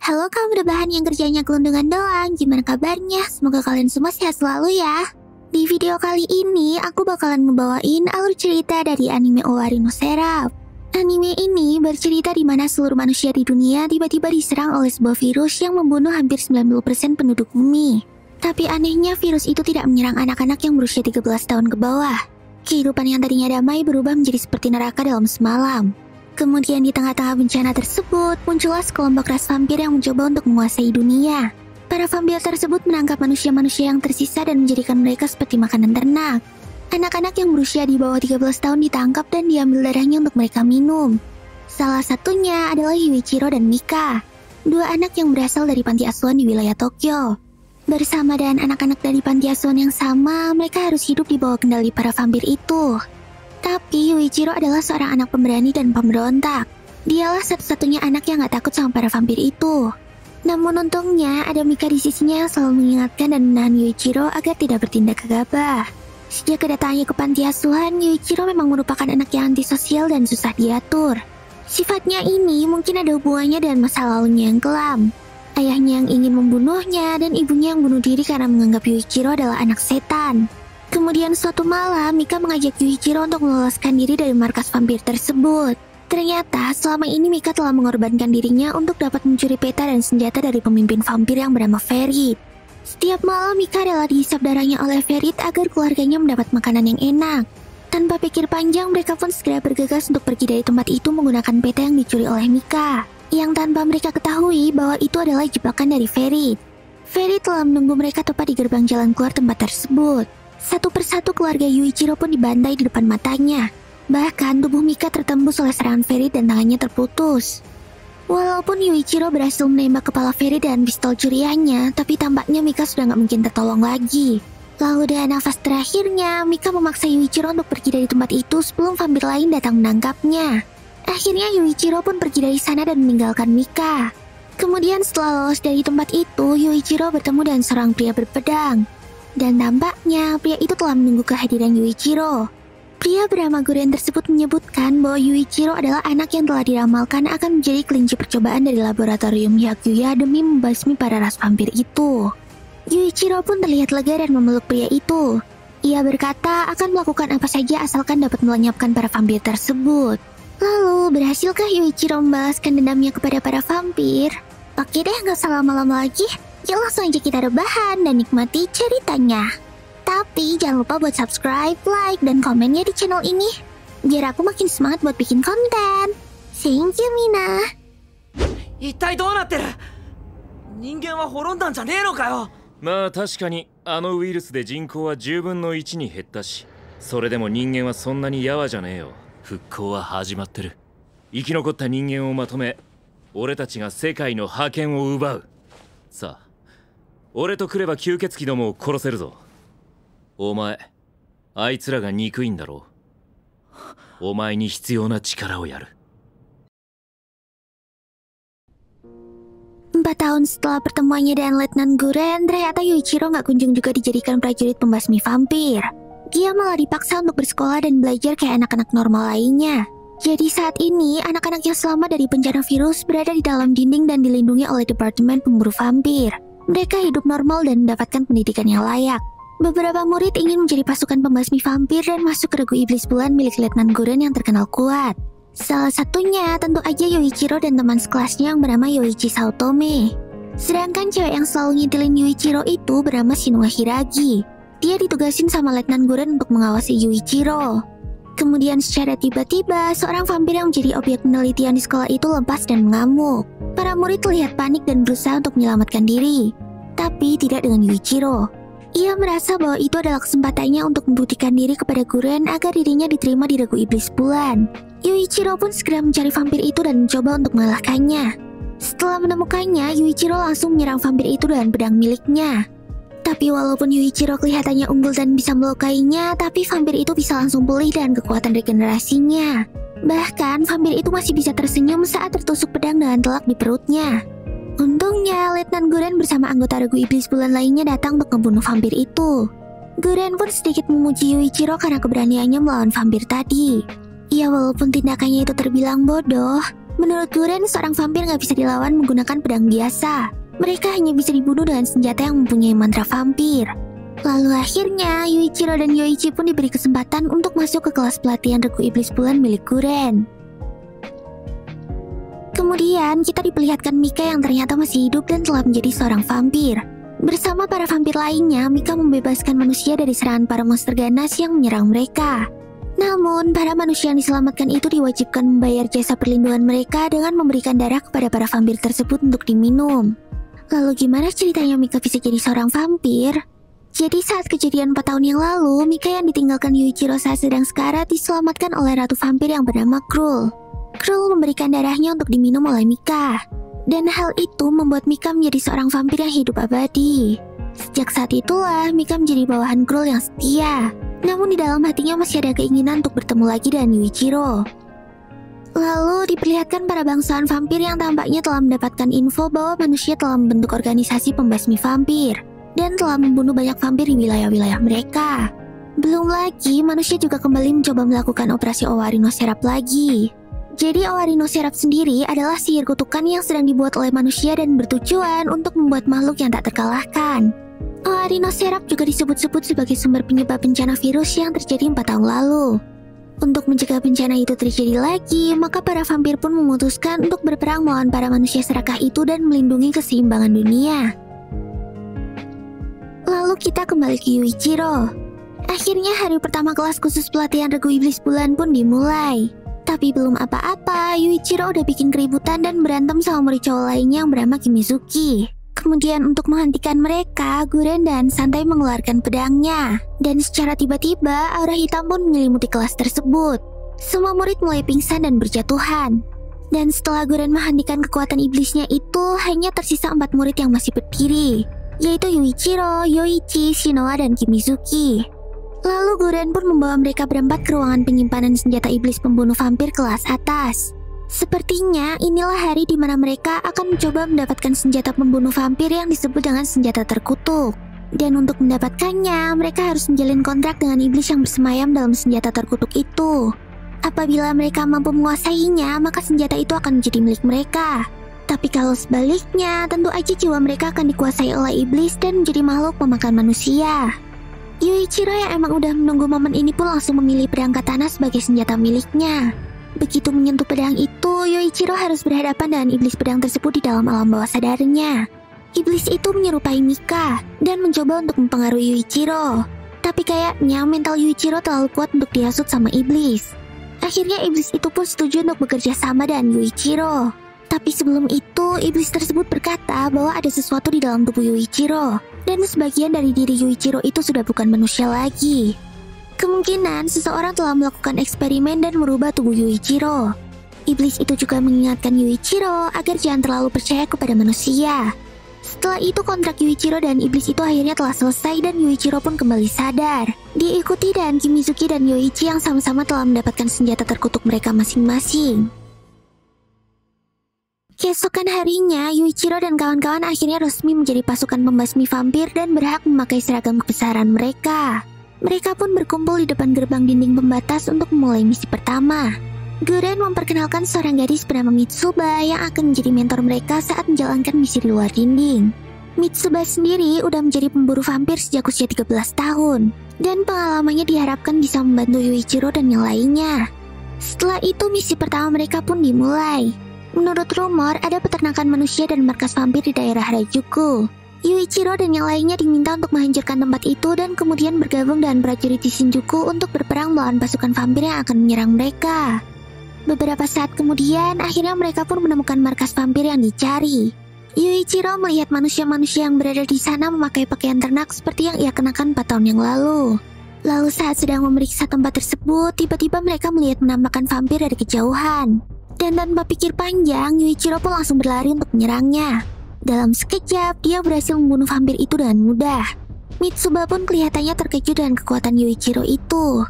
Halo kaum rebahan yang kerjanya gelundungan doang, gimana kabarnya? Semoga kalian semua sehat selalu ya. Di video kali ini, aku bakalan ngebawain alur cerita dari anime Owari no Seraph. Anime ini bercerita di mana seluruh manusia di dunia tiba-tiba diserang oleh sebuah virus yang membunuh hampir 90% penduduk bumi. Tapi anehnya virus itu tidak menyerang anak-anak yang berusia 13 tahun ke bawah. Kehidupan yang tadinya damai berubah menjadi seperti neraka dalam semalam. Kemudian di tengah-tengah bencana tersebut, muncullah sekelompok ras vampir yang mencoba untuk menguasai dunia. Para vampir tersebut menangkap manusia-manusia yang tersisa dan menjadikan mereka seperti makanan ternak. Anak-anak yang berusia di bawah 13 tahun ditangkap dan diambil darahnya untuk mereka minum. Salah satunya adalah Yuichiro dan Mika, dua anak yang berasal dari panti asuhan di wilayah Tokyo. Bersama dengan anak-anak dari panti asuhan yang sama, mereka harus hidup di bawah kendali para vampir itu. Tapi Yuichiro adalah seorang anak pemberani dan pemberontak. Dialah satu-satunya anak yang gak takut sama para vampir itu. Namun untungnya ada Mika di sisinya yang selalu mengingatkan dan menahan Yuichiro agar tidak bertindak gegabah. Sejak kedatangannya ke panti asuhan, Yuichiro memang merupakan anak yang antisosial dan susah diatur. Sifatnya ini mungkin ada hubungannya dengan masa lalunya yang kelam. Ayahnya yang ingin membunuhnya dan ibunya yang bunuh diri karena menganggap Yuichiro adalah anak setan. Kemudian suatu malam, Mika mengajak Yuichiro untuk meloloskan diri dari markas vampir tersebut. Ternyata selama ini Mika telah mengorbankan dirinya untuk dapat mencuri peta dan senjata dari pemimpin vampir yang bernama Ferit. Setiap malam Mika rela dihisap darahnya oleh Ferit agar keluarganya mendapat makanan yang enak. Tanpa pikir panjang, mereka pun segera bergegas untuk pergi dari tempat itu menggunakan peta yang dicuri oleh Mika, yang tanpa mereka ketahui bahwa itu adalah jebakan dari Ferit. Ferit telah menunggu mereka tepat di gerbang jalan keluar tempat tersebut. Satu persatu keluarga Yuichiro pun dibantai di depan matanya. Bahkan tubuh Mika tertembus oleh serangan Ferit dan tangannya terputus. Walaupun Yuichiro berhasil menembak kepala Ferit dengan pistol curiannya, tapi tampaknya Mika sudah gak mungkin tertolong lagi. Lalu dengan nafas terakhirnya, Mika memaksa Yuichiro untuk pergi dari tempat itu sebelum vampir lain datang menangkapnya. Akhirnya Yuichiro pun pergi dari sana dan meninggalkan Mika. Kemudian setelah lolos dari tempat itu, Yuichiro bertemu dengan seorang pria berpedang. Dan tampaknya pria itu telah menunggu kehadiran Yuichiro. Pria bernama Guren tersebut menyebutkan bahwa Yuichiro adalah anak yang telah diramalkan akan menjadi kelinci percobaan dari laboratorium Hyakuya demi membasmi para ras vampir itu. Yuichiro pun terlihat lega dan memeluk pria itu. Ia berkata akan melakukan apa saja asalkan dapat melenyapkan para vampir tersebut. Lalu, berhasilkah Yuichiro membalaskan dendamnya kepada para vampir? Oke deh, gak usah lama-lama lagi. Yuk langsung aja kita rebahan dan nikmati ceritanya. Tapi jangan lupa buat subscribe, like, dan komennya di channel ini. Biar aku makin semangat buat bikin konten. Thank you, Mina. 一体どうなってる？人間は滅んだんじゃねえのかよ。まあ確かにあのウイルスで人口は10分の1に減ったし、それでも人間はそんなにやわじゃねえよ。復興は始まってる。生き残った人間をまとめ、俺たちが世界の覇権を奪う。さあ、俺と来れば吸血鬼どもを殺せるぞ。お前、あいつらが憎いんだろう。お前に必要な力をやる。4 tahun setelah pertemuannya dengan Letnan Guren, ternyata Yuichiro nggak kunjung juga dijadikan prajurit pembasmi vampir. Dia malah dipaksa untuk bersekolah dan belajar kayak anak-anak normal lainnya. Jadi saat ini, anak-anak yang selamat dari bencana virus berada di dalam dinding dan dilindungi oleh Departemen Pemburu Vampir. Mereka hidup normal dan mendapatkan pendidikan yang layak. Beberapa murid ingin menjadi pasukan pembasmi vampir dan masuk ke regu iblis bulan milik Letnan Guren yang terkenal kuat. Salah satunya tentu aja Yuichiro dan teman sekelasnya yang bernama Yoichi Saotome. Sedangkan cewek yang selalu ngintilin Yuichiro itu bernama Shinua Hiragi. Dia ditugasin sama Letnan Guren untuk mengawasi Yuichiro. Kemudian secara tiba-tiba, seorang vampir yang menjadi objek penelitian di sekolah itu lepas dan mengamuk. Para murid terlihat panik dan berusaha untuk menyelamatkan diri. Tapi tidak dengan Yuichiro. Ia merasa bahwa itu adalah kesempatannya untuk membuktikan diri kepada Guren agar dirinya diterima di regu iblis bulan. Yuichiro pun segera mencari vampir itu dan mencoba untuk mengalahkannya. Setelah menemukannya, Yuichiro langsung menyerang vampir itu dengan pedang miliknya. Tapi walaupun Yuichiro kelihatannya unggul dan bisa melukainya, tapi vampir itu bisa langsung pulih dengan kekuatan regenerasinya. Bahkan, vampir itu masih bisa tersenyum saat tertusuk pedang dengan telak di perutnya. Untungnya, Letnan Guren bersama anggota regu iblis bulan lainnya datang untuk membunuh vampir itu. Guren pun sedikit memuji Yuichiro karena keberaniannya melawan vampir tadi. Ya walaupun tindakannya itu terbilang bodoh, Menurut Guren, seorang vampir nggak bisa dilawan menggunakan pedang biasa. Mereka hanya bisa dibunuh dengan senjata yang mempunyai mantra vampir. Lalu akhirnya, Yuichiro dan Yoichi pun diberi kesempatan untuk masuk ke kelas pelatihan Regu Iblis Bulan milik Guren. Kemudian, kita diperlihatkan Mika yang ternyata masih hidup dan telah menjadi seorang vampir. Bersama para vampir lainnya, Mika membebaskan manusia dari serangan para monster ganas yang menyerang mereka. Namun, para manusia yang diselamatkan itu diwajibkan membayar jasa perlindungan mereka dengan memberikan darah kepada para vampir tersebut untuk diminum. Lalu gimana ceritanya Mika bisa jadi seorang vampir? Jadi saat kejadian 4 tahun yang lalu, Mika yang ditinggalkan Yuichiro saat sedang sekarat diselamatkan oleh ratu vampir yang bernama Krul. Krul memberikan darahnya untuk diminum oleh Mika. Dan hal itu membuat Mika menjadi seorang vampir yang hidup abadi. Sejak saat itulah, Mika menjadi bawahan Krul yang setia. Namun di dalam hatinya masih ada keinginan untuk bertemu lagi dengan Yuichiro. Lalu diperlihatkan para bangsawan vampir yang tampaknya telah mendapatkan info bahwa manusia telah membentuk organisasi pembasmi vampir dan telah membunuh banyak vampir di wilayah-wilayah mereka. Belum lagi, manusia juga kembali mencoba melakukan operasi Owarino Serap lagi. Jadi Owarino Serap sendiri adalah sihir kutukan yang sedang dibuat oleh manusia dan bertujuan untuk membuat makhluk yang tak terkalahkan. Owarino Serap juga disebut-sebut sebagai sumber penyebab bencana virus yang terjadi 4 tahun lalu. Untuk mencegah bencana itu terjadi lagi, maka para vampir pun memutuskan untuk berperang melawan para manusia serakah itu dan melindungi keseimbangan dunia. Lalu kita kembali ke Yuichiro. Akhirnya hari pertama kelas khusus pelatihan Regu Iblis Bulan pun dimulai. Tapi belum apa-apa, Yuichiro udah bikin keributan dan berantem sama murid cowok lainnya yang bernama Kimizuki. Kemudian untuk menghentikan mereka, Guren dan Santai mengeluarkan pedangnya. Dan secara tiba-tiba, aura hitam pun menyelimuti kelas tersebut. Semua murid mulai pingsan dan berjatuhan. Dan setelah Guren menghentikan kekuatan iblisnya itu, hanya tersisa 4 murid yang masih berdiri, yaitu Yuichiro, Yoichi, Shinoa, dan Kimizuki. Lalu Guren pun membawa mereka berempat ke ruangan penyimpanan senjata iblis pembunuh vampir kelas atas. Sepertinya inilah hari di mana mereka akan mencoba mendapatkan senjata pembunuh vampir yang disebut dengan senjata terkutuk. Dan untuk mendapatkannya, mereka harus menjalin kontrak dengan iblis yang bersemayam dalam senjata terkutuk itu. Apabila mereka mampu menguasainya, maka senjata itu akan menjadi milik mereka. Tapi kalau sebaliknya, tentu aja jiwa mereka akan dikuasai oleh iblis dan menjadi makhluk pemakan manusia. Yuichiro yang emang udah menunggu momen ini pun langsung memilih pedang katana sebagai senjata miliknya. Begitu menyentuh pedang itu, Yuichiro harus berhadapan dengan iblis pedang tersebut di dalam alam bawah sadarnya. Iblis itu menyerupai Mika dan mencoba untuk mempengaruhi Yuichiro. Tapi kayaknya mental Yuichiro terlalu kuat untuk dihasut sama iblis. Akhirnya iblis itu pun setuju untuk bekerja sama dengan Yuichiro. Tapi sebelum itu, iblis tersebut berkata bahwa ada sesuatu di dalam tubuh Yuichiro. Dan sebagian dari diri Yuichiro itu sudah bukan manusia lagi. Kemungkinan seseorang telah melakukan eksperimen dan merubah tubuh Yuichiro. Iblis itu juga mengingatkan Yuichiro agar jangan terlalu percaya kepada manusia. Setelah itu kontrak Yuichiro dan iblis itu akhirnya telah selesai dan Yuichiro pun kembali sadar. Diikuti dan Kimizuki dan Yoichi yang sama-sama telah mendapatkan senjata terkutuk mereka masing-masing. Keesokan harinya, Yuichiro dan kawan-kawan akhirnya resmi menjadi pasukan pembasmi vampir dan berhak memakai seragam kebesaran mereka. Mereka pun berkumpul di depan gerbang dinding pembatas untuk memulai misi pertama. Guren memperkenalkan seorang gadis bernama Mitsuba yang akan menjadi mentor mereka saat menjalankan misi di luar dinding. Mitsuba sendiri udah menjadi pemburu vampir sejak usia 13 tahun, dan pengalamannya diharapkan bisa membantu Yuichiro dan yang lainnya. Setelah itu misi pertama mereka pun dimulai. Menurut rumor, ada peternakan manusia dan markas vampir di daerah Harajuku. Yuichiro dan yang lainnya diminta untuk menghancurkan tempat itu dan kemudian bergabung dengan prajurit di Shinjuku untuk berperang melawan pasukan vampir yang akan menyerang mereka. Beberapa saat kemudian, akhirnya mereka pun menemukan markas vampir yang dicari. Yuichiro melihat manusia-manusia yang berada di sana memakai pakaian ternak seperti yang ia kenakan 4 tahun yang lalu. Lalu saat sedang memeriksa tempat tersebut, tiba-tiba mereka melihat penampakan vampir dari kejauhan. Dan tanpa pikir panjang, Yuichiro pun langsung berlari untuk menyerangnya. Dalam sekejap, dia berhasil membunuh vampir itu dengan mudah. Mitsuba pun kelihatannya terkejut dengan kekuatan Yuichiro itu.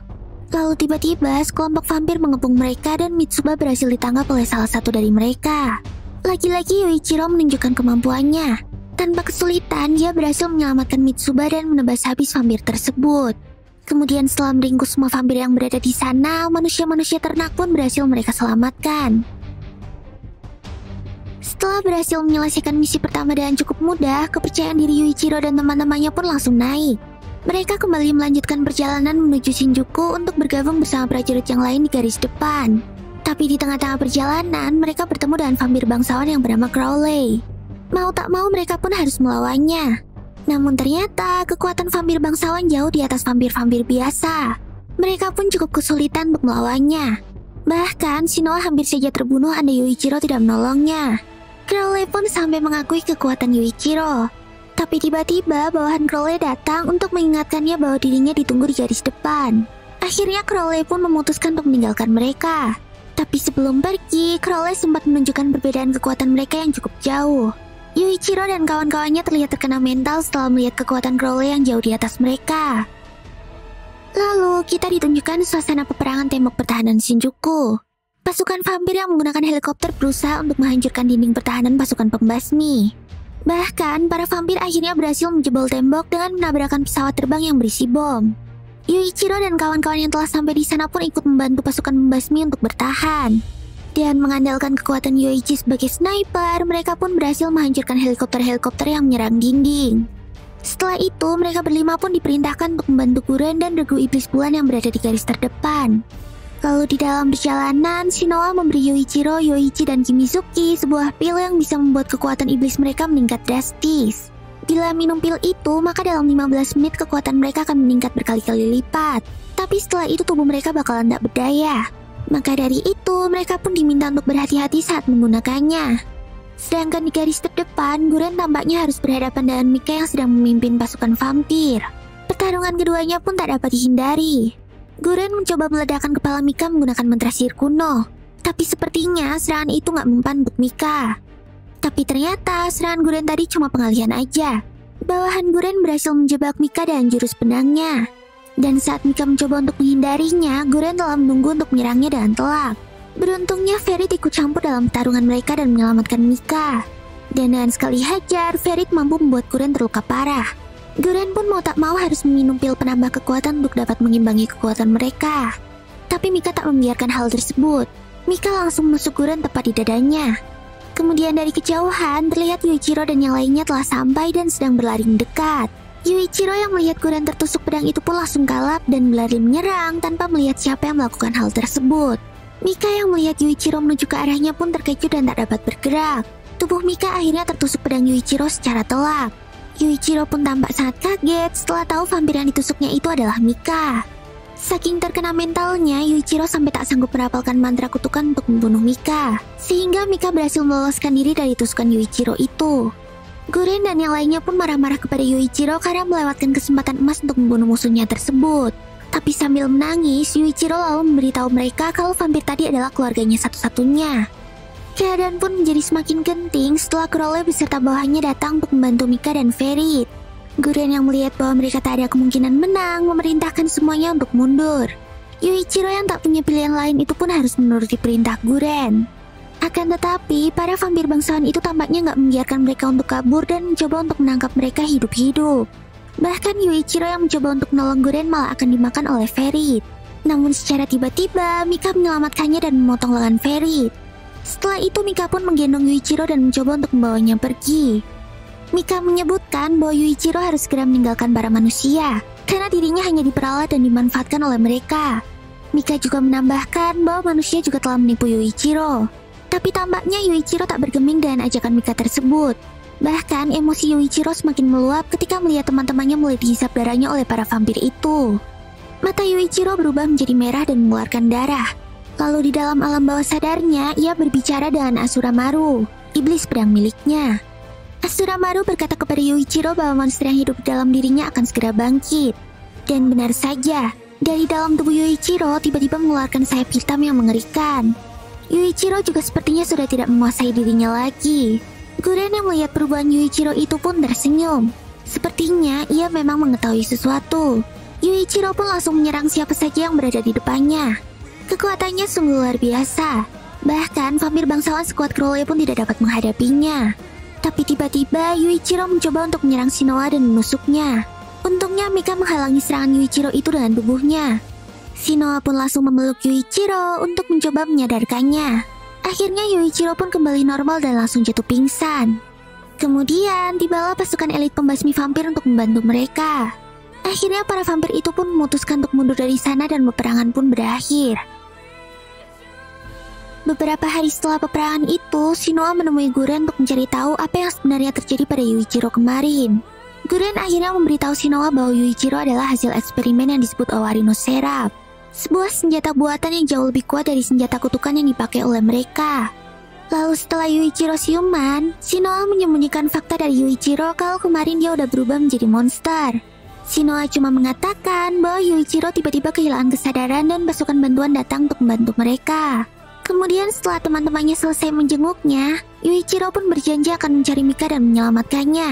Lalu tiba-tiba, sekelompok vampir mengepung mereka dan Mitsuba berhasil ditangkap oleh salah satu dari mereka. Lagi-lagi Yuichiro menunjukkan kemampuannya. Tanpa kesulitan, dia berhasil menyelamatkan Mitsuba dan menebas habis vampir tersebut. Kemudian setelah meringkus semua vampir yang berada di sana, manusia-manusia ternak pun berhasil mereka selamatkan. Setelah berhasil menyelesaikan misi pertama dengan cukup mudah, kepercayaan diri Yuichiro dan teman-temannya pun langsung naik. Mereka kembali melanjutkan perjalanan menuju Shinjuku untuk bergabung bersama prajurit yang lain di garis depan. Tapi di tengah-tengah perjalanan, mereka bertemu dengan vampir bangsawan yang bernama Crowley. Mau tak mau mereka pun harus melawannya. Namun ternyata kekuatan vampir bangsawan jauh di atas vampir-vampir biasa. Mereka pun cukup kesulitan untuk melawannya. Bahkan Shinoa hampir saja terbunuh andai Yuichiro tidak menolongnya. Crowley pun sampai mengakui kekuatan Yuichiro. Tapi tiba-tiba bawahan Crowley datang untuk mengingatkannya bahwa dirinya ditunggu di garis depan. Akhirnya Crowley pun memutuskan untuk meninggalkan mereka. Tapi sebelum pergi, Crowley sempat menunjukkan perbedaan kekuatan mereka yang cukup jauh. Yuichiro dan kawan-kawannya terlihat terkena mental setelah melihat kekuatan Crowley yang jauh di atas mereka. Lalu, kita ditunjukkan suasana peperangan tembok pertahanan Shinjuku. Pasukan vampir yang menggunakan helikopter berusaha untuk menghancurkan dinding pertahanan pasukan pembasmi. Bahkan, para vampir akhirnya berhasil menjebol tembok dengan menabrakkan pesawat terbang yang berisi bom. Yuichiro dan kawan-kawan yang telah sampai di sana pun ikut membantu pasukan pembasmi untuk bertahan. Dan mengandalkan kekuatan Yoichi sebagai sniper, mereka pun berhasil menghancurkan helikopter-helikopter yang menyerang dinding. Setelah itu, mereka berlima pun diperintahkan untuk membantu Guren dan regu iblis bulan yang berada di garis terdepan. Lalu di dalam perjalanan, Shinoa memberi Yuichiro, Yoichi, dan Kimizuki sebuah pil yang bisa membuat kekuatan iblis mereka meningkat drastis. Bila minum pil itu, maka dalam 15 menit kekuatan mereka akan meningkat berkali-kali lipat. Tapi setelah itu tubuh mereka bakalan tak berdaya. Maka dari itu, mereka pun diminta untuk berhati-hati saat menggunakannya. Sedangkan di garis terdepan, Guren tampaknya harus berhadapan dengan Mika yang sedang memimpin pasukan vampir. Pertarungan keduanya pun tak dapat dihindari. Guren mencoba meledakkan kepala Mika menggunakan mantra sihir kuno. Tapi sepertinya serangan itu nggak mempan untuk Mika. Tapi ternyata serangan Guren tadi cuma pengalihan aja. Bawahan Guren berhasil menjebak Mika dengan jurus pedangnya. Dan saat Mika mencoba untuk menghindarinya, Guren telah menunggu untuk menyerangnya dengan telak. Beruntungnya Ferit ikut campur dalam pertarungan mereka dan menyelamatkan Mika. Dan dengan sekali hajar, Ferit mampu membuat Guren terluka parah. Guren pun mau tak mau harus meminum pil penambah kekuatan untuk dapat mengimbangi kekuatan mereka. Tapi Mika tak membiarkan hal tersebut. Mika langsung menusuk Guren tepat di dadanya. Kemudian dari kejauhan, terlihat Yuichiro dan yang lainnya telah sampai dan sedang berlari mendekat. Yuichiro yang melihat Guren tertusuk pedang itu pun langsung kalap dan berlari menyerang tanpa melihat siapa yang melakukan hal tersebut. Mika yang melihat Yuichiro menuju ke arahnya pun terkejut dan tak dapat bergerak. Tubuh Mika akhirnya tertusuk pedang Yuichiro secara telak. Yuichiro pun tampak sangat kaget setelah tahu vampir yang ditusuknya itu adalah Mika. Saking terkena mentalnya, Yuichiro sampai tak sanggup merapalkan mantra kutukan untuk membunuh Mika. Sehingga Mika berhasil meloloskan diri dari tusukan Yuichiro itu. Guren dan yang lainnya pun marah-marah kepada Yuichiro karena melewatkan kesempatan emas untuk membunuh musuhnya tersebut. Tapi sambil menangis, Yuichiro lalu memberitahu mereka kalau vampir tadi adalah keluarganya satu-satunya. Keadaan pun menjadi semakin genting setelah Crowley beserta bawahannya datang untuk membantu Mika dan Ferit. Guren yang melihat bahwa mereka tak ada kemungkinan menang memerintahkan semuanya untuk mundur. Yuichiro yang tak punya pilihan lain itu pun harus menuruti perintah Guren. Akan tetapi, para vampir bangsawan itu tampaknya nggak membiarkan mereka untuk kabur dan mencoba untuk menangkap mereka hidup-hidup. Bahkan Yuichiro yang mencoba untuk menolong Guren malah akan dimakan oleh Ferit. Namun secara tiba-tiba, Mika menyelamatkannya dan memotong lengan Ferit. Setelah itu Mika pun menggendong Yuichiro dan mencoba untuk membawanya pergi. Mika menyebutkan bahwa Yuichiro harus segera meninggalkan para manusia, karena dirinya hanya diperalat dan dimanfaatkan oleh mereka. Mika juga menambahkan bahwa manusia juga telah menipu Yuichiro. Tapi tampaknya Yuichiro tak bergeming dengan ajakan Mika tersebut. Bahkan emosi Yuichiro semakin meluap ketika melihat teman-temannya mulai dihisap darahnya oleh para vampir itu. Mata Yuichiro berubah menjadi merah dan mengeluarkan darah. Lalu di dalam alam bawah sadarnya, ia berbicara dengan Asura Maru, iblis pedang miliknya. Asura Maru berkata kepada Yuichiro bahwa monster yang hidup di dalam dirinya akan segera bangkit. Dan benar saja, dari dalam tubuh Yuichiro tiba-tiba mengeluarkan sayap hitam yang mengerikan. Yuichiro juga sepertinya sudah tidak menguasai dirinya lagi. Guren yang melihat perubahan Yuichiro itu pun tersenyum. Sepertinya ia memang mengetahui sesuatu. Yuichiro pun langsung menyerang siapa saja yang berada di depannya. Kekuatannya sungguh luar biasa. Bahkan vampir bangsawan sekuat Crowley pun tidak dapat menghadapinya. Tapi tiba-tiba Yuichiro mencoba untuk menyerang Shinoa dan menusuknya. Untungnya Mika menghalangi serangan Yuichiro itu dengan tubuhnya. Shinoa pun langsung memeluk Yuichiro untuk mencoba menyadarkannya. Akhirnya Yuichiro pun kembali normal dan langsung jatuh pingsan. Kemudian tibalah pasukan elit pembasmi vampir untuk membantu mereka. Akhirnya para vampir itu pun memutuskan untuk mundur dari sana dan peperangan pun berakhir. Beberapa hari setelah peperangan itu, Shinoa menemui Guren untuk mencari tahu apa yang sebenarnya terjadi pada Yuichiro kemarin. Guren akhirnya memberitahu Shinoa bahwa Yuichiro adalah hasil eksperimen yang disebut Owari no Seraph, sebuah senjata buatan yang jauh lebih kuat dari senjata kutukan yang dipakai oleh mereka. Lalu setelah Yuichiro siuman, Shinoa menyembunyikan fakta dari Yuichiro kalau kemarin dia udah berubah menjadi monster. Shinoa cuma mengatakan bahwa Yuichiro tiba-tiba kehilangan kesadaran dan pasukan bantuan datang untuk membantu mereka. Kemudian setelah teman-temannya selesai menjenguknya, Yuichiro pun berjanji akan mencari Mika dan menyelamatkannya.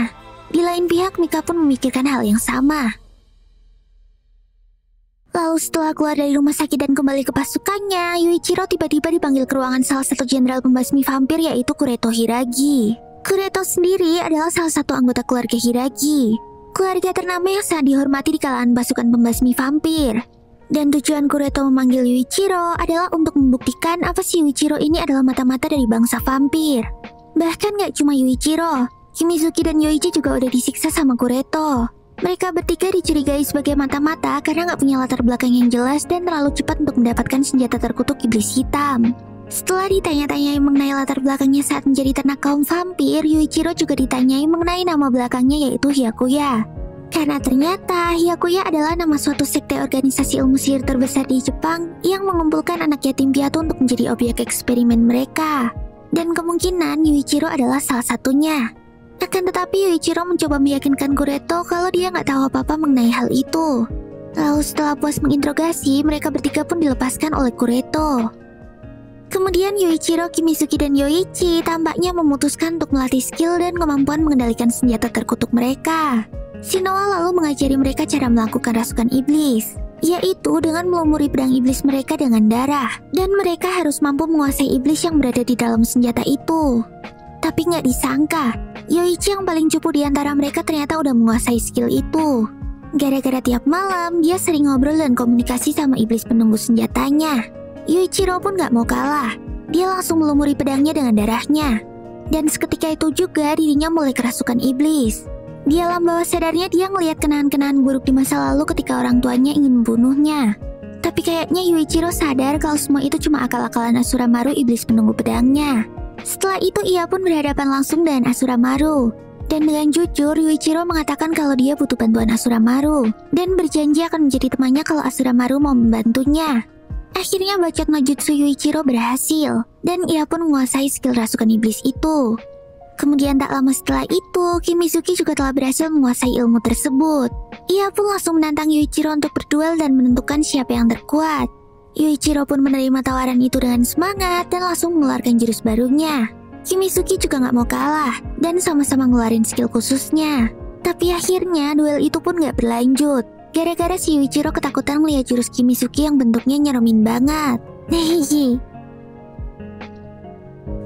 Di lain pihak, Mika pun memikirkan hal yang sama. Lalu setelah keluar dari rumah sakit dan kembali ke pasukannya, Yuichiro tiba-tiba dipanggil ke ruangan salah satu jenderal pembasmi vampir yaitu Kureto Hiragi. Kureto sendiri adalah salah satu anggota keluarga Hiragi, keluarga ternama yang sangat dihormati di kalangan pasukan pembasmi vampir. Dan tujuan Kureto memanggil Yuichiro adalah untuk membuktikan apa si Yuichiro ini adalah mata-mata dari bangsa vampir. Bahkan gak cuma Yuichiro, Kimizuki dan Yoichi juga udah disiksa sama Kureto. Mereka bertiga dicurigai sebagai mata-mata karena gak punya latar belakang yang jelas dan terlalu cepat untuk mendapatkan senjata terkutuk iblis hitam. Setelah ditanya-tanyai mengenai latar belakangnya saat menjadi ternak kaum vampir, Yuichiro juga ditanyai mengenai nama belakangnya yaitu Hyakuya. Karena ternyata Hyakuya adalah nama suatu sekte organisasi ilmu sihir terbesar di Jepang yang mengumpulkan anak yatim piatu untuk menjadi objek eksperimen mereka. Dan kemungkinan Yuichiro adalah salah satunya. Akan tetapi Yuichiro mencoba meyakinkan Kureto kalau dia nggak tahu apa-apa mengenai hal itu. Lalu setelah puas menginterogasi, mereka bertiga pun dilepaskan oleh Kureto. Kemudian Yuichiro, Kimizuki, dan Yoichi tampaknya memutuskan untuk melatih skill dan kemampuan mengendalikan senjata terkutuk mereka. Shinoa lalu mengajari mereka cara melakukan rasukan iblis, yaitu dengan melumuri pedang iblis mereka dengan darah, dan mereka harus mampu menguasai iblis yang berada di dalam senjata itu. Tapi nggak disangka, Yoichi yang paling cupu di antara mereka ternyata udah menguasai skill itu. Gara-gara tiap malam, dia sering ngobrol dan komunikasi sama iblis penunggu senjatanya. Yuichiro pun nggak mau kalah, dia langsung melumuri pedangnya dengan darahnya. Dan seketika itu juga dirinya mulai kerasukan iblis. Di alam bawah sadarnya dia ngelihat kenangan-kenangan buruk di masa lalu ketika orang tuanya ingin membunuhnya. Tapi kayaknya Yuichiro sadar kalau semua itu cuma akal-akalan Asura Maru iblis penunggu pedangnya. Setelah itu ia pun berhadapan langsung dengan Asura Maru. Dan dengan jujur Yuichiro mengatakan kalau dia butuh bantuan Asura Maru dan berjanji akan menjadi temannya kalau Asura Maru mau membantunya. Akhirnya bacot no jutsu Yuichiro berhasil dan ia pun menguasai skill rasukan iblis itu. Kemudian tak lama setelah itu, Kimizuki juga telah berhasil menguasai ilmu tersebut. Ia pun langsung menantang Yuichiro untuk berduel dan menentukan siapa yang terkuat. Yuichiro pun menerima tawaran itu dengan semangat dan langsung mengeluarkan jurus barunya. Kimizuki juga gak mau kalah dan sama-sama ngeluarin skill khususnya. Tapi akhirnya duel itu pun gak berlanjut, gara-gara si Yuichiro ketakutan melihat jurus Kimizuki yang bentuknya nyeremin banget. Hehehe.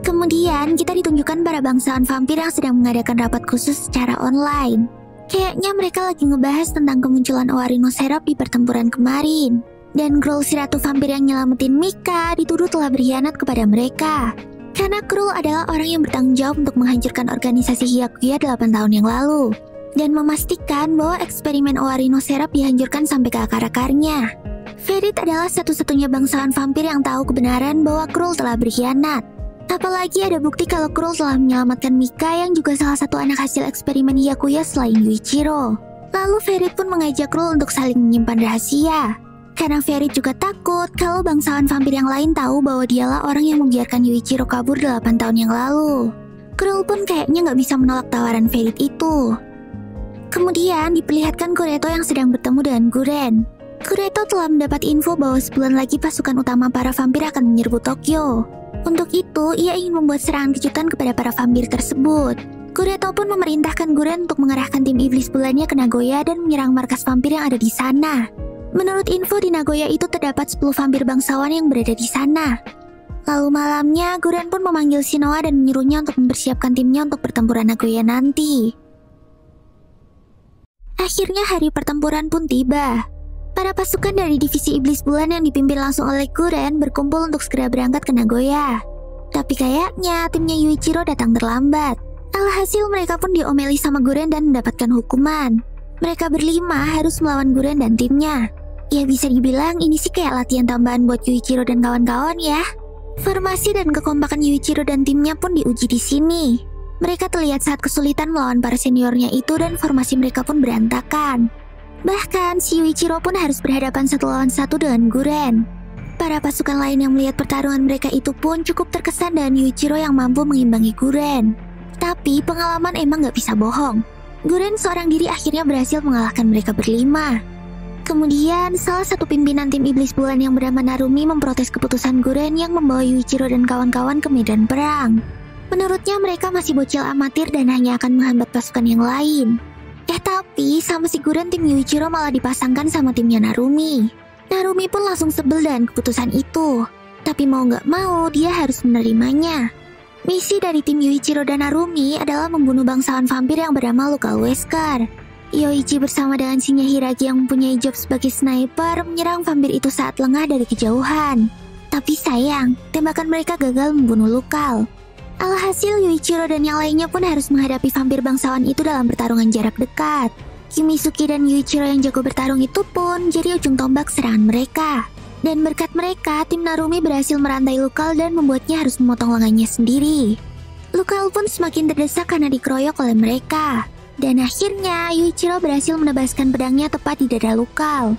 Kemudian kita ditunjukkan para bangsawan vampir yang sedang mengadakan rapat khusus secara online. Kayaknya mereka lagi ngebahas tentang kemunculan Owari no Seraph di pertempuran kemarin. Dan Krul si ratu vampir yang nyelamatin Mika dituduh telah berkhianat kepada mereka. Karena Krul adalah orang yang bertanggung jawab untuk menghancurkan organisasi Hyakuya 8 tahun yang lalu. Dan memastikan bahwa eksperimen Owari no Seraph dihancurkan sampai ke akar-akarnya. Ferit adalah satu-satunya bangsawan vampir yang tahu kebenaran bahwa Krul telah berkhianat. Apalagi ada bukti kalau Krul telah menyelamatkan Mika yang juga salah satu anak hasil eksperimen Hyakuya selain Yuichiro. Lalu Ferit pun mengajak Krul untuk saling menyimpan rahasia. Karena Ferit juga takut kalau bangsawan vampir yang lain tahu bahwa dialah orang yang membiarkan Yuichiro kabur 8 tahun yang lalu. Krul pun kayaknya nggak bisa menolak tawaran Ferit itu. Kemudian diperlihatkan Kureto yang sedang bertemu dengan Guren. Kureto telah mendapat info bahwa sebulan lagi pasukan utama para vampir akan menyerbu Tokyo. Untuk itu, ia ingin membuat serangan kejutan kepada para vampir tersebut. Kureto pun memerintahkan Guren untuk mengerahkan tim iblis bulannya ke Nagoya dan menyerang markas vampir yang ada di sana. Menurut info di Nagoya itu terdapat 10 vampir bangsawan yang berada di sana. Lalu malamnya, Guren pun memanggil Shinoa dan menyuruhnya untuk mempersiapkan timnya untuk pertempuran Nagoya nanti. Akhirnya hari pertempuran pun tiba. Para pasukan dari divisi iblis bulan yang dipimpin langsung oleh Guren berkumpul untuk segera berangkat ke Nagoya. Tapi kayaknya timnya Yuichiro datang terlambat. Alhasil mereka pun diomeli sama Guren dan mendapatkan hukuman. Mereka berlima harus melawan Guren dan timnya. Ya bisa dibilang ini sih kayak latihan tambahan buat Yuichiro dan kawan-kawan ya. Formasi dan kekompakan Yuichiro dan timnya pun diuji di sini. Mereka terlihat saat kesulitan melawan para seniornya itu dan formasi mereka pun berantakan. Bahkan si Yuichiro pun harus berhadapan satu lawan satu dengan Guren. Para pasukan lain yang melihat pertarungan mereka itu pun cukup terkesan dengan Yuichiro yang mampu mengimbangi Guren. Tapi pengalaman emang gak bisa bohong. Guren seorang diri akhirnya berhasil mengalahkan mereka berlima. Kemudian, salah satu pimpinan tim iblis bulan yang bernama Narumi memprotes keputusan Guren yang membawa Yuichiro dan kawan-kawan ke medan perang. Menurutnya mereka masih bocil amatir dan hanya akan menghambat pasukan yang lain. Tapi sama si Guren tim Yuichiro malah dipasangkan sama timnya Narumi. Narumi pun langsung sebel dengan keputusan itu. Tapi mau gak mau, dia harus menerimanya. Misi dari tim Yuichiro dan Narumi adalah membunuh bangsawan vampir yang bernama Luka Wesker. Yoichi bersama dengan Shinya Hiragi yang mempunyai job sebagai sniper menyerang vampir itu saat lengah dari kejauhan. Tapi sayang, tembakan mereka gagal membunuh Lukal. Alhasil Yuichiro dan yang lainnya pun harus menghadapi vampir bangsawan itu dalam pertarungan jarak dekat. Kimisuki dan Yuichiro yang jago bertarung itu pun jadi ujung tombak serangan mereka. Dan berkat mereka, tim Narumi berhasil merantai Lukal dan membuatnya harus memotong lengannya sendiri. Lukal pun semakin terdesak karena dikeroyok oleh mereka. Dan akhirnya Yuichiro berhasil menebaskan pedangnya tepat di dada Lukal.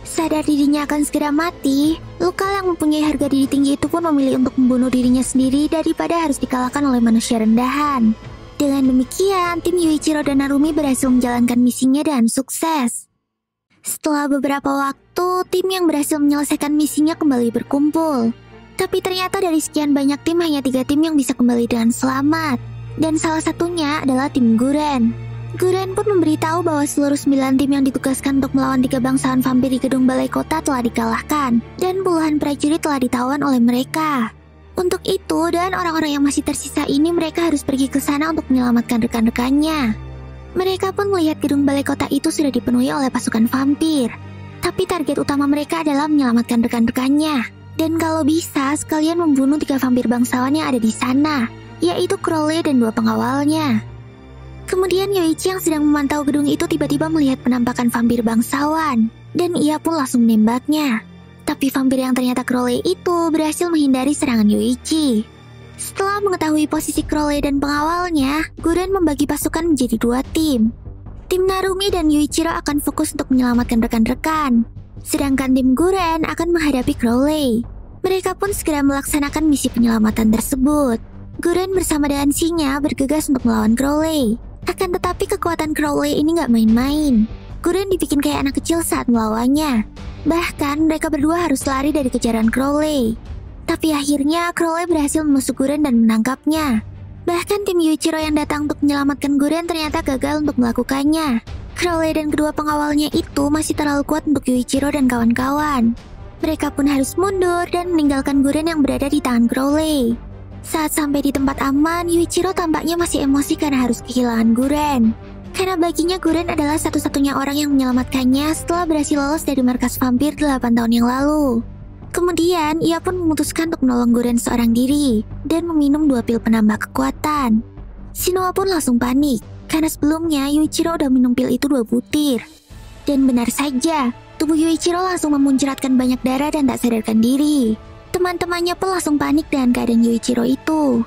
Sadar dirinya akan segera mati, Lukal yang mempunyai harga diri tinggi itu pun memilih untuk membunuh dirinya sendiri daripada harus dikalahkan oleh manusia rendahan. Dengan demikian, tim Yuichiro dan Narumi berhasil menjalankan misinya dengan sukses. Setelah beberapa waktu, tim yang berhasil menyelesaikan misinya kembali berkumpul. Tapi ternyata dari sekian banyak tim, hanya 3 tim yang bisa kembali dengan selamat. Dan salah satunya adalah tim Guren. Guren pun memberitahu bahwa seluruh 9 tim yang ditugaskan untuk melawan 3 bangsawan vampir di gedung balai kota telah dikalahkan. Dan puluhan prajurit telah ditawan oleh mereka. Untuk itu, dan orang-orang yang masih tersisa ini mereka harus pergi ke sana untuk menyelamatkan rekan-rekannya. Mereka pun melihat gedung balai kota itu sudah dipenuhi oleh pasukan vampir. Tapi target utama mereka adalah menyelamatkan rekan-rekannya. Dan kalau bisa, sekalian membunuh 3 vampir bangsawan yang ada di sana, yaitu Crowley dan 2 pengawalnya. Kemudian Yoichi yang sedang memantau gedung itu tiba-tiba melihat penampakan vampir bangsawan. Dan ia pun langsung menembaknya. Tapi vampir yang ternyata Crowley itu berhasil menghindari serangan Yoichi. Setelah mengetahui posisi Crowley dan pengawalnya, Guren membagi pasukan menjadi 2 tim. Tim Narumi dan Yuichiro akan fokus untuk menyelamatkan rekan-rekan. Sedangkan tim Guren akan menghadapi Crowley. Mereka pun segera melaksanakan misi penyelamatan tersebut. Guren bersama dengan Shinya bergegas untuk melawan Crowley. Akan tetapi kekuatan Crowley ini gak main-main. Guren dibikin kayak anak kecil saat melawannya. Bahkan mereka berdua harus lari dari kejaran Crowley. Tapi akhirnya Crowley berhasil menusuk Guren dan menangkapnya. Bahkan tim Yuichiro yang datang untuk menyelamatkan Guren ternyata gagal untuk melakukannya. Crowley dan kedua pengawalnya itu masih terlalu kuat untuk Yuichiro dan kawan-kawan. Mereka pun harus mundur dan meninggalkan Guren yang berada di tangan Crowley. Saat sampai di tempat aman, Yuichiro tampaknya masih emosi karena harus kehilangan Guren. Karena baginya Guren adalah satu-satunya orang yang menyelamatkannya setelah berhasil lolos dari markas vampir 8 tahun yang lalu. Kemudian, ia pun memutuskan untuk menolong Guren seorang diri dan meminum 2 pil penambah kekuatan. Shinoa pun langsung panik, karena sebelumnya Yuichiro udah minum pil itu 2 butir. Dan benar saja, tubuh Yuichiro langsung memuncratkan banyak darah dan tak sadarkan diri. Teman-temannya pun langsung panik dengan keadaan Yuichiro itu.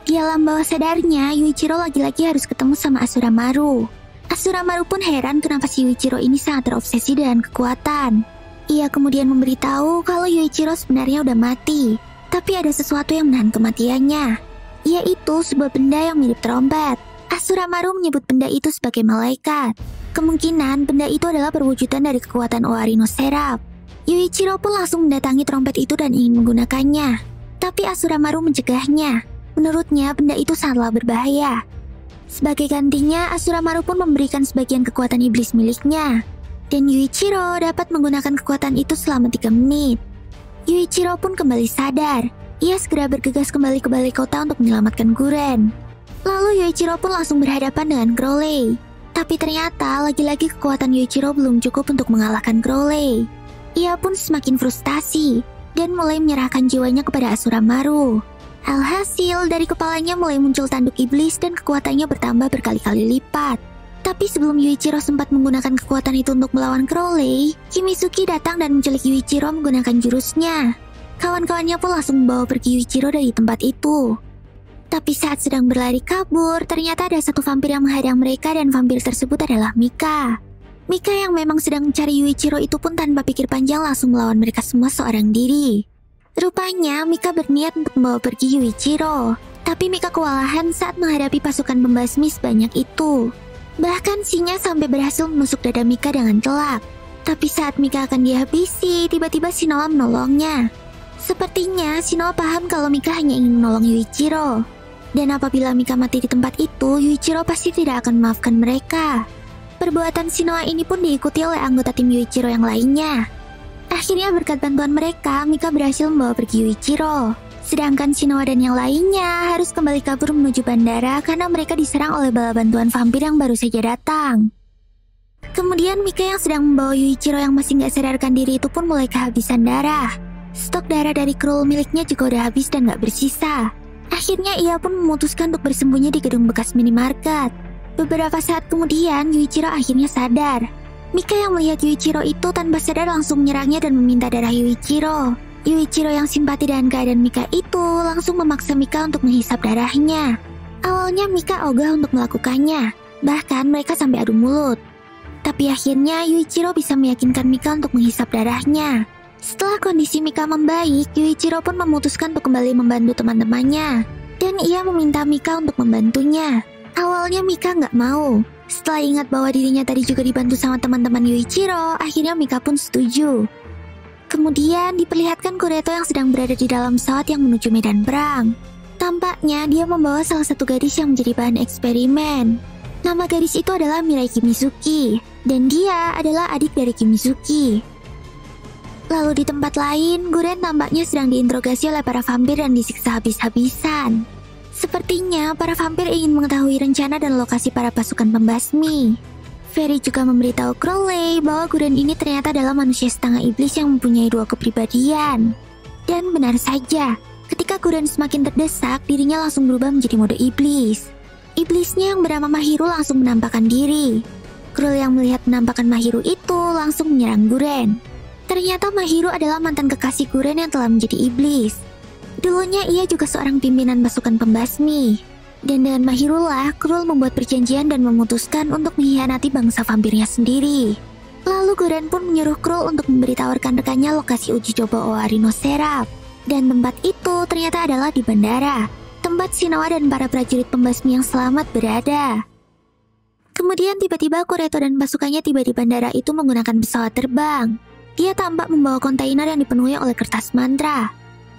Di alam bawah sadarnya, Yuichiro lagi-lagi harus ketemu sama Asura Maru. Asura Maru pun heran kenapa si Yuichiro ini sangat terobsesi dengan kekuatan. Ia kemudian memberitahu kalau Yuichiro sebenarnya udah mati, tapi ada sesuatu yang menahan kematiannya, yaitu sebuah benda yang mirip trompet. Asura Maru menyebut benda itu sebagai malaikat. Kemungkinan benda itu adalah perwujudan dari kekuatan Owari no Seraph. Yuichiro pun langsung mendatangi trompet itu dan ingin menggunakannya. Tapi Asura Maru mencegahnya. Menurutnya benda itu sangatlah berbahaya. Sebagai gantinya, Asura Maru pun memberikan sebagian kekuatan iblis miliknya. Dan Yuichiro dapat menggunakan kekuatan itu selama 3 menit. Yuichiro pun kembali sadar. Ia segera bergegas kembali ke balai kota untuk menyelamatkan Guren. Lalu Yuichiro pun langsung berhadapan dengan Crowley. Tapi ternyata lagi-lagi kekuatan Yuichiro belum cukup untuk mengalahkan Crowley. Ia pun semakin frustasi dan mulai menyerahkan jiwanya kepada Asura Maru. Alhasil, dari kepalanya mulai muncul tanduk iblis dan kekuatannya bertambah berkali-kali lipat. Tapi sebelum Yuichiro sempat menggunakan kekuatan itu untuk melawan Crowley, Kimizuki datang dan menculik Yuichiro menggunakan jurusnya. Kawan-kawannya pun langsung membawa pergi Yuichiro dari tempat itu. Tapi saat sedang berlari kabur, ternyata ada satu vampir yang menghadang mereka dan vampir tersebut adalah Mika. Mika yang memang sedang mencari Yuichiro itu pun tanpa pikir panjang langsung melawan mereka semua seorang diri. Rupanya Mika berniat untuk membawa pergi Yuichiro, tapi Mika kewalahan saat menghadapi pasukan pembasmi sebanyak itu. Bahkan Shinya sampai berhasil menusuk dada Mika dengan telak. Tapi saat Mika akan dihabisi, tiba-tiba Shinoa menolongnya. Sepertinya Shinoa paham kalau Mika hanya ingin menolong Yuichiro. Dan apabila Mika mati di tempat itu, Yuichiro pasti tidak akan memaafkan mereka. Perbuatan Shinoa ini pun diikuti oleh anggota tim Yuichiro yang lainnya. Akhirnya berkat bantuan mereka, Mika berhasil membawa pergi Yuichiro. Sedangkan Shinoa dan yang lainnya harus kembali kabur menuju bandara karena mereka diserang oleh bala bantuan vampir yang baru saja datang. Kemudian Mika yang sedang membawa Yuichiro yang masih nggak sadarkan diri itu pun mulai kehabisan darah. Stok darah dari Krull miliknya juga udah habis dan nggak bersisa. Akhirnya ia pun memutuskan untuk bersembunyi di gedung bekas minimarket. Beberapa saat kemudian, Yuichiro akhirnya sadar. Mika yang melihat Yuichiro itu tanpa sadar langsung menyerangnya dan meminta darah Yuichiro. Yuichiro yang simpati dengan keadaan Mika itu langsung memaksa Mika untuk menghisap darahnya. Awalnya Mika ogah untuk melakukannya, bahkan mereka sampai adu mulut. Tapi akhirnya Yuichiro bisa meyakinkan Mika untuk menghisap darahnya. Setelah kondisi Mika membaik, Yuichiro pun memutuskan untuk kembali membantu teman-temannya. Dan ia meminta Mika untuk membantunya. Awalnya Mika nggak mau. Setelah ingat bahwa dirinya tadi juga dibantu sama teman-teman Yuichiro, akhirnya Mika pun setuju. Kemudian diperlihatkan Kureto yang sedang berada di dalam pesawat yang menuju medan perang. Tampaknya dia membawa salah satu gadis yang menjadi bahan eksperimen. Nama gadis itu adalah Mirai Kimizuki, dan dia adalah adik dari Kimizuki. Lalu di tempat lain, Guren tampaknya sedang diinterogasi oleh para vampir dan disiksa habis-habisan. Sepertinya para vampir ingin mengetahui rencana dan lokasi para pasukan pembasmi. Fairy juga memberitahu Crowley bahwa Guren ini ternyata adalah manusia setengah iblis yang mempunyai dua kepribadian. Dan benar saja, ketika Guren semakin terdesak, dirinya langsung berubah menjadi mode iblis. Iblisnya yang bernama Mahiru langsung menampakkan diri. Crowley yang melihat penampakan Mahiru itu langsung menyerang Guren. Ternyata Mahiru adalah mantan kekasih Guren yang telah menjadi iblis. Dulunya ia juga seorang pimpinan pasukan pembasmi. Dan dengan Mahirulah, Krull membuat perjanjian dan memutuskan untuk mengkhianati bangsa vampirnya sendiri. Lalu Guren pun menyuruh Krull untuk memberitahu rekan-rekannya lokasi uji coba Owari no Seraph. Dan tempat itu ternyata adalah di bandara, tempat Shinoa dan para prajurit pembasmi yang selamat berada. Kemudian tiba-tiba Kureto dan pasukannya tiba di bandara itu menggunakan pesawat terbang. Dia tampak membawa kontainer yang dipenuhi oleh kertas mantra.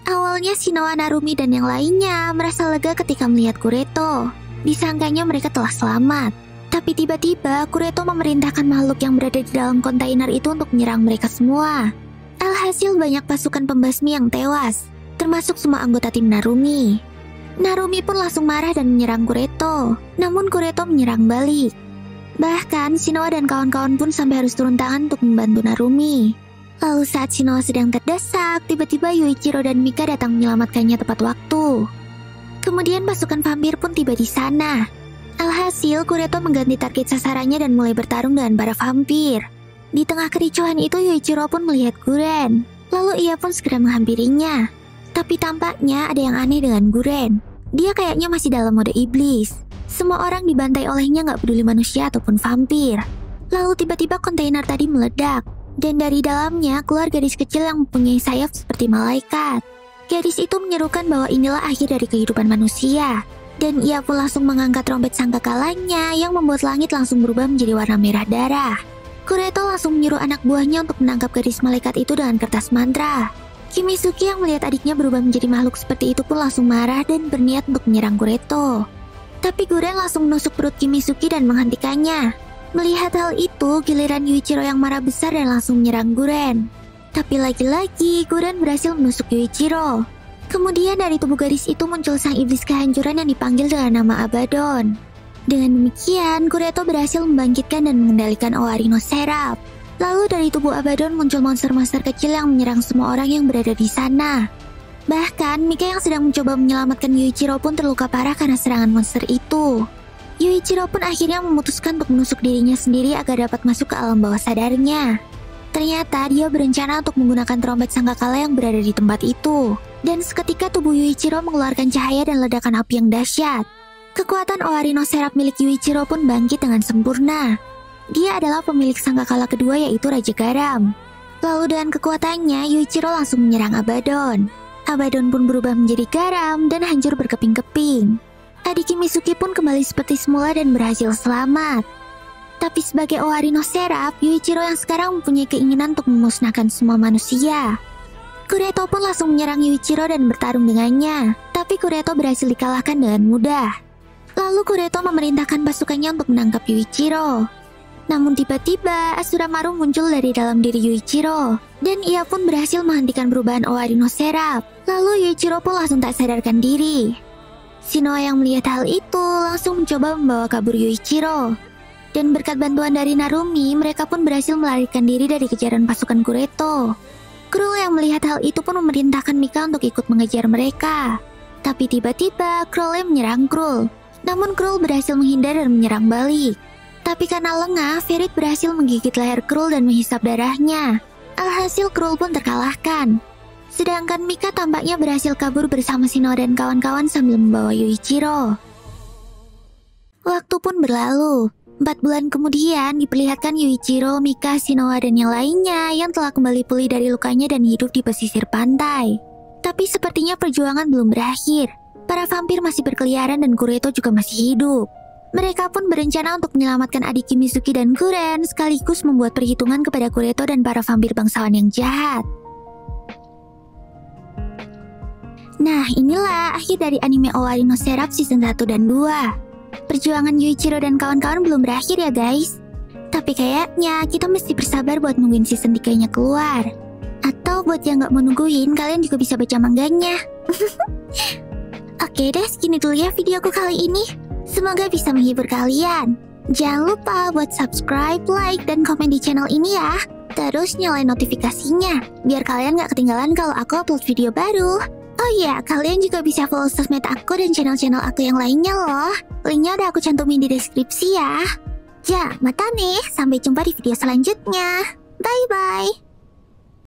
Awalnya Shinoa, Narumi, dan yang lainnya merasa lega ketika melihat Kureto. Disangkanya mereka telah selamat. Tapi tiba-tiba Kureto memerintahkan makhluk yang berada di dalam kontainer itu untuk menyerang mereka semua. Alhasil banyak pasukan pembasmi yang tewas, termasuk semua anggota tim Narumi. Narumi pun langsung marah dan menyerang Kureto. Namun Kureto menyerang balik. Bahkan Shinoa dan kawan-kawan pun sampai harus turun tangan untuk membantu Narumi. Lalu saat Shinoa sedang terdesak, tiba-tiba Yuichiro dan Mika datang menyelamatkannya tepat waktu. Kemudian pasukan vampir pun tiba di sana. Alhasil, Kureto mengganti target sasarannya dan mulai bertarung dengan para vampir. Di tengah kericuhan itu, Yuichiro pun melihat Guren. Lalu ia pun segera menghampirinya. Tapi tampaknya ada yang aneh dengan Guren. Dia kayaknya masih dalam mode iblis. Semua orang dibantai olehnya nggak peduli manusia ataupun vampir. Lalu tiba-tiba kontainer tadi meledak. Dan dari dalamnya keluar gadis kecil yang mempunyai sayap seperti malaikat. Gadis itu menyerukan bahwa inilah akhir dari kehidupan manusia. Dan ia pun langsung mengangkat trompet sangkakalanya yang membuat langit langsung berubah menjadi warna merah darah. Kureto langsung menyuruh anak buahnya untuk menangkap gadis malaikat itu dengan kertas mantra. Kimizuki yang melihat adiknya berubah menjadi makhluk seperti itu pun langsung marah dan berniat untuk menyerang Kureto. Tapi Guren langsung menusuk perut Kimizuki dan menghentikannya. Melihat hal itu, giliran Yuichiro yang marah besar dan langsung menyerang Guren. Tapi lagi-lagi, Guren berhasil menusuk Yuichiro. Kemudian dari tubuh gadis itu muncul sang iblis kehancuran yang dipanggil dengan nama Abaddon. Dengan demikian, Kureto berhasil membangkitkan dan mengendalikan Owari no Seraph. Lalu dari tubuh Abaddon muncul monster-monster kecil yang menyerang semua orang yang berada di sana. Bahkan, Mika yang sedang mencoba menyelamatkan Yuichiro pun terluka parah karena serangan monster itu. Yuichiro pun akhirnya memutuskan untuk menusuk dirinya sendiri agar dapat masuk ke alam bawah sadarnya. Ternyata dia berencana untuk menggunakan trompet sangkakala yang berada di tempat itu. Dan seketika tubuh Yuichiro mengeluarkan cahaya dan ledakan api yang dahsyat. Kekuatan Oarino Seraph milik Yuichiro pun bangkit dengan sempurna. Dia adalah pemilik sangkakala kedua yaitu Raja Garam. Lalu dengan kekuatannya, Yuichiro langsung menyerang Abaddon. Abaddon pun berubah menjadi garam dan hancur berkeping-keping. Adik Mitsuki pun kembali seperti semula dan berhasil selamat. Tapi sebagai Oarino Seraph, Yuichiro yang sekarang mempunyai keinginan untuk memusnahkan semua manusia. Kureto pun langsung menyerang Yuichiro dan bertarung dengannya. Tapi Kureto berhasil dikalahkan dengan mudah. Lalu Kureto memerintahkan pasukannya untuk menangkap Yuichiro. Namun tiba-tiba Asura Maru muncul dari dalam diri Yuichiro. Dan ia pun berhasil menghentikan perubahan Oarino Seraph. Lalu Yuichiro pun langsung tak sadarkan diri. Shinoa yang melihat hal itu langsung mencoba membawa kabur Yuichiro. Dan berkat bantuan dari Narumi, mereka pun berhasil melarikan diri dari kejaran pasukan Kureto. Krul yang melihat hal itu pun memerintahkan Mika untuk ikut mengejar mereka. Tapi tiba-tiba Krul menyerang Krul. Namun Krul berhasil menghindar dan menyerang balik. Tapi karena lengah, Ferit berhasil menggigit leher Krul dan menghisap darahnya. Alhasil Krul pun terkalahkan. Sedangkan Mika tampaknya berhasil kabur bersama Shinoa dan kawan-kawan sambil membawa Yuichiro. Waktu pun berlalu. 4 bulan kemudian diperlihatkan Yuichiro, Mika, Shinoa, dan yang lainnya yang telah kembali pulih dari lukanya dan hidup di pesisir pantai. Tapi sepertinya perjuangan belum berakhir. Para vampir masih berkeliaran dan Kureto juga masih hidup. Mereka pun berencana untuk menyelamatkan adik Mitsuki dan Kuren sekaligus membuat perhitungan kepada Kureto dan para vampir bangsawan yang jahat. Nah, inilah akhir dari anime Oarino Seraph season 1 dan 2. Perjuangan Yuichiro dan kawan-kawan belum berakhir ya guys. Tapi kayaknya kita mesti bersabar buat nungguin season 3-nya keluar. Atau buat yang gak mau nungguin, kalian juga bisa baca manganya. Oke deh, segini dulu ya videoku kali ini. Semoga bisa menghibur kalian. Jangan lupa buat subscribe, like, dan komen di channel ini ya. Terus nyalain notifikasinya, biar kalian gak ketinggalan kalau aku upload video baru. Oh iya, kalian juga bisa follow sosmed aku dan channel-channel aku yang lainnya loh. Linknya udah aku cantumin di deskripsi ya. Ya, mata nih. Sampai jumpa di video selanjutnya. Bye-bye.